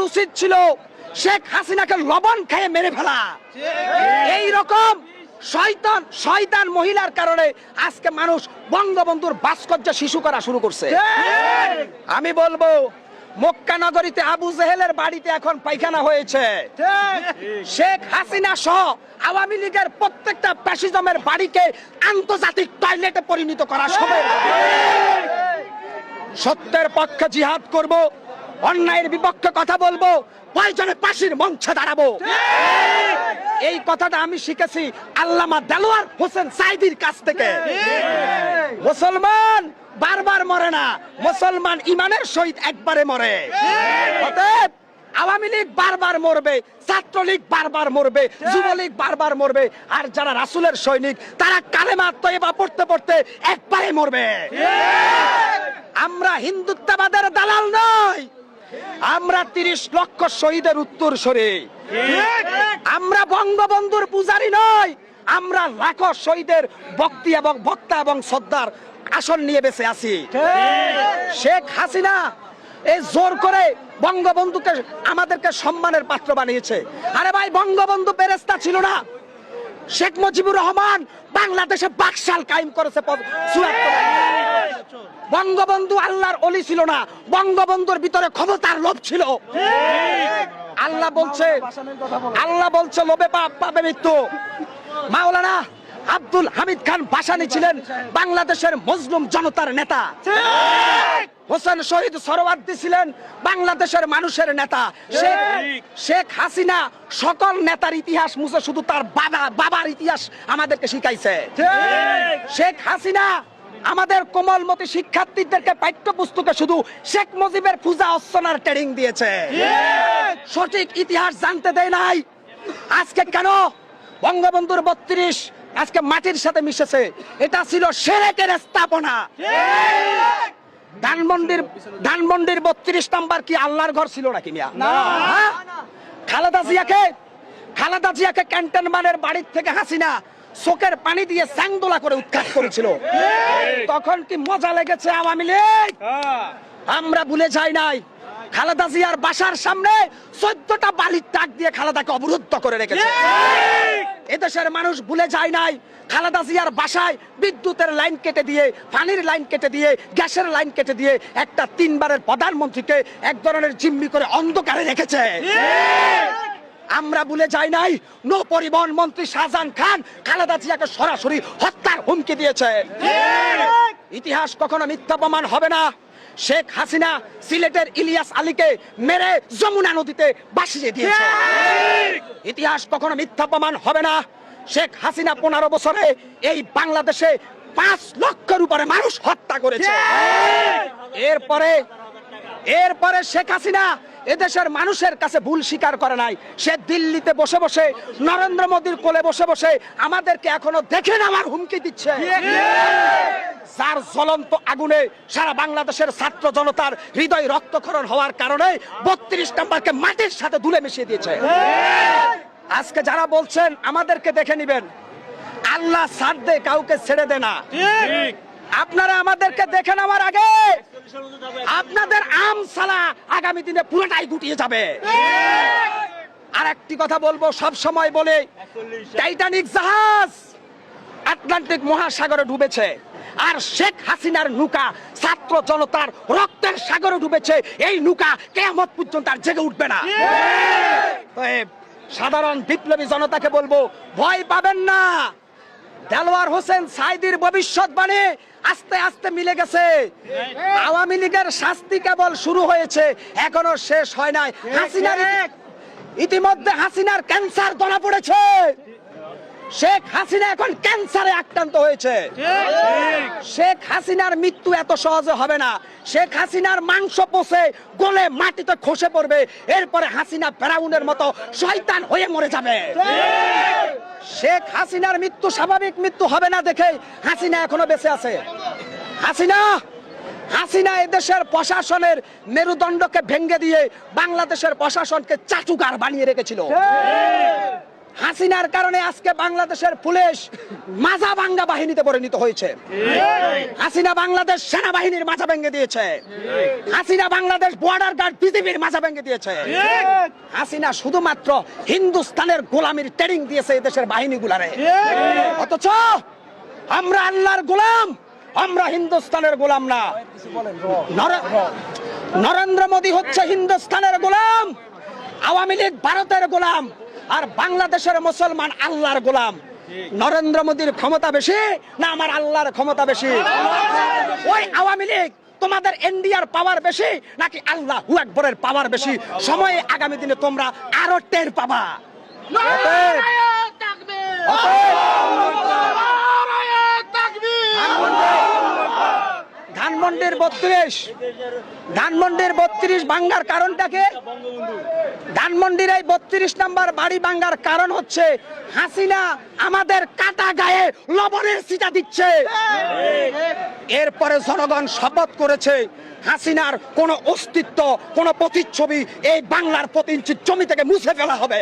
উচিত ছিল শেখ হাসিনাকে লবণ খেয়ে মেরে ফেলা। এই রকম শয়তান মহিলার কারণে আজকে মানুষ বঙ্গবন্ধুর ভাস্কর্য শিশু করা শুরু করছে। আমি বলবো মক্কা নগরীতে আবু জেহেলের বাড়িতে এখন পায়খানা হয়েছে। শেখ হাসিনা সহ আওয়ামী লীগের প্রত্যেকটা ফ্যাসিজমের বাড়িকে আন্তর্জাতিক টয়লেটে পরিণত করা হবে। সত্যের পক্ষে জিহাদ করব, অন্যায়ের বিপক্ষে কথা বলবো, প্রয়োজনে ফাঁসির মঞ্চে দাঁড়াবো। এই কথাটা আমি শিখেছি আল্লামা দেলোয়ার হোসেন সাইদির কাছ থেকে। মুসলমান বারবার মরে না, মুসলমান ইমানের সহিত একবারে মরে। অতএব আওয়ামী লীগ বারবার মরবে, ছাত্রলীগ বারবার মরবে, যুবলীগ বারবার মরবে, আর যারা রাসূলের সৈনিক তারা কালেমা তয়্যিবা পড়তে পড়তে একবারে মরবে। আমরা হিন্দুত্ববাদের দালাল নই, আমরা 30 লক্ষ শহীদের উত্তরসূরি। আমরা বঙ্গবন্ধুর পূজারী নই, আমরা লাখো শহীদের বক্তা এবং শ্রদ্ধার আসন নিয়ে বেঁচে আছি। শেখ হাসিনা এই জোর করে বঙ্গবন্ধুকে আমাদেরকে সম্মানের পাত্র বানিয়েছে। আরে ভাই, বঙ্গবন্ধু ফেরেশতা ছিল না। শেখ মুজিবুর রহমান বাংলাদেশে বাকশাল কায়েম করেছে। বঙ্গবন্ধু আল্লাহর ওলি ছিল না, বঙ্গবন্ধুর ভিতরে ক্ষমতার লোভ ছিল। আল্লাহ বলছে লোভে পাপ, পাপে মৃত্যু। মাওলানা আব্দুল হামিদ খান ভাসানী ছিলেন বাংলাদেশের মজলুম জনতার নেতা। হোসেন শহীদ সোহরাওয়ার্দী ছিলেন বাংলাদেশের মানুষের নেতা। শেখ হাসিনা সকল নেতার ইতিহাস মুছে শুধু তার বাবার ইতিহাস আমাদেরকে শিখাইছে। শেখ হাসিনা আমাদের কোমলমতি শিক্ষার্থীদেরকে পাঠ্যপুস্তকে শুধু শেখ মুজিবের পূজা অর্চনার ট্রেনিং দিয়েছে, সঠিক ইতিহাস জানতে দেয় নাই। আজকে কেন বঙ্গবন্ধুর 32 আজকে মাটির সাথে মিশেছে? এটা ছিল শিরকের স্থাপনা। ধানমন্ডির 32 নাম্বার কি আল্লাহর ঘর ছিল নাকি মিয়া? খালেদা জিয়াকে ক্যান্টনমেন্টের বাড়ির থেকে হাসিনা চোখের পানি দিয়ে স্যাংদোলা করে উৎখাত করেছিল। তখন কি মজা লেগেছে আওয়ামী লীগ? আমরা ভুলে যাই নাই। খালেদা জিয়ার বাসার সামনে 14টা বালির ট্রাক দিয়ে খালেদাকে অবরুদ্ধ করে রেখেছে। এদেশের মানুষ ভুলে যায় নাই। খালেদা জিয়ার বাসায় বিদ্যুতের লাইন কেটে দিয়ে, পানির লাইন কেটে দিয়ে, গ্যাসের লাইন কেটে দিয়ে একটা 3 বারের প্রধানমন্ত্রীকে এক ধরনের জিম্মি করে অন্ধকারে রেখেছে। আমরা ভুলে যাই নাই। নৌ পরিবহন মন্ত্রী শাহজাহান খান খালেদা জিয়াকে সরাসরি হত্যার হুমকি দিয়েছে। ইতিহাস কখনো মিথ্যা প্রমাণ হবে না। শেখ হাসিনা সিলেটের ইলিয়াস আলীকে মেরে যমুনা নদীতে ভাসিয়ে দিয়েছে। ইতিহাস কখনো মিথ্যা প্রমাণ হবে না। শেখ হাসিনা 15 বছরে এই বাংলাদেশে 5 লক্ষের উপরে মানুষ হত্যা করেছে। এরপরে শেখ হাসিনা এদেশের মানুষের কাছে ভুল স্বীকার করে নাই। সে দিল্লিতে বসে বসে, নরেন্দ্র মোদীর কোলে বসে বসে আমাদেরকে এখনো দেখেন আমার হুমকি দিচ্ছে। যার জ্বলন্ত আগুনে সারা বাংলাদেশের ছাত্র জনতার হৃদয় রক্তক্ষরণ হওয়ার কারণে 32 নাম্বারকে মাটির সাথে ধুলে মিশিয়ে দিয়েছে। আজকে যারা বলছেন আমাদেরকে দেখে নিবেন, আল্লাহ ছাড় দে, কাউকে ছেড়ে দে না। আপনারা আমাদেরকে দেখে নেওয়ার আগে আপনাদের আমসালা আগামী দিনে পুরোটাই গুটিয়ে যাবে। আর একটি কথা বলবো, সব সময় বলে, টাইটানিক জাহাজ আটলান্টিক মহাসাগরে ডুবেছে, আর শেখ হাসিনার নৌকা ছাত্র জনতার রক্তের সাগরে ডুবেছে। এই নৌকা কিয়ামত পর্যন্ত আর জেগে উঠবে না। সাধারণ বিপ্লবী জনতাকে বলবো, ভয় পাবেন না। দেলোয়ার হোসেন সাইদির ভবিষ্যৎবাণী আস্তে আস্তে মিলে গেছে। আওয়ামী লীগের শাস্তি কেবল শুরু হয়েছে, এখনো শেষ হয় নাই। ইতিমধ্যে হাসিনার ক্যান্সার ধরা পড়েছে। শেখ হাসিনা এখন ক্যান্সারে আক্রান্ত হয়েছে। শেখ হাসিনার মৃত্যু এত সহজে হবে না। শেখ হাসিনার মাংস পচে গলে মাটিতে খসে পড়বে। এরপরে হাসিনা ফেরাউনের মতো শয়তান হয়ে মরে যাবে। শেখ হাসিনার মৃত্যু স্বাভাবিক মৃত্যু হবে না দেখে হাসিনা এখনো বেঁচে আছে। হাসিনা এদেশের প্রশাসনের মেরুদণ্ডকে ভেঙে দিয়ে বাংলাদেশের প্রশাসনকে চাটুকার বানিয়ে রেখেছিল। হাসিনার কারণে আজকে বাংলাদেশের পুলিশ মাজা ভাঙ্গা বাহিনীতে পরিণত হয়েছে। হাসিনা বাংলাদেশ সেনাবাহিনীর মাজা ভেঙে দিয়েছে। হাসিনা বাংলাদেশ বর্ডার গার্ড বিজিবির মাজা ভেঙে দিয়েছে। হাসিনা শুধুমাত্র হিন্দুস্তানের গোলামির ট্রেনিং দিয়েছে এই দেশের বাহিনীগুলারে। অথচ আমরা আল্লাহর গোলাম, আমরা হিন্দুস্তানের গোলাম না। নরেন্দ্র মোদী হচ্ছে হিন্দুস্তানের গোলাম, আওয়ামী লীগ ভারতের গোলাম, আর বাংলাদেশের মুসলমান আল্লাহর গোলাম। নরেন্দ্র মোদীর ক্ষমতা বেশি না আমার আল্লাহর ক্ষমতা বেশি? ওই আওয়ামী লীগ তোমাদের এনডিআর পাওয়ার বেশি নাকি আল্লাহু আকবরের পাওয়ার বেশি? সময়ে আগামী দিনে তোমরা আরো টের পাবা। ধানমন্ডির 32 ভাঙ্গার কারণটাকে, ধানমন্ডির এই 32 নাম্বার বাড়ি ভাঙ্গার কারণ হচ্ছে হাসিনা আমাদের কাটা গায়ে লবণের ছিটা দিচ্ছে। এরপরে জনগণ শপথ করেছে হাসিনার কোন অস্তিত্ব, কোন প্রতিচ্ছবি এই বাংলার প্রতি ইঞ্চি জমি থেকে মুছে ফেলা হবে।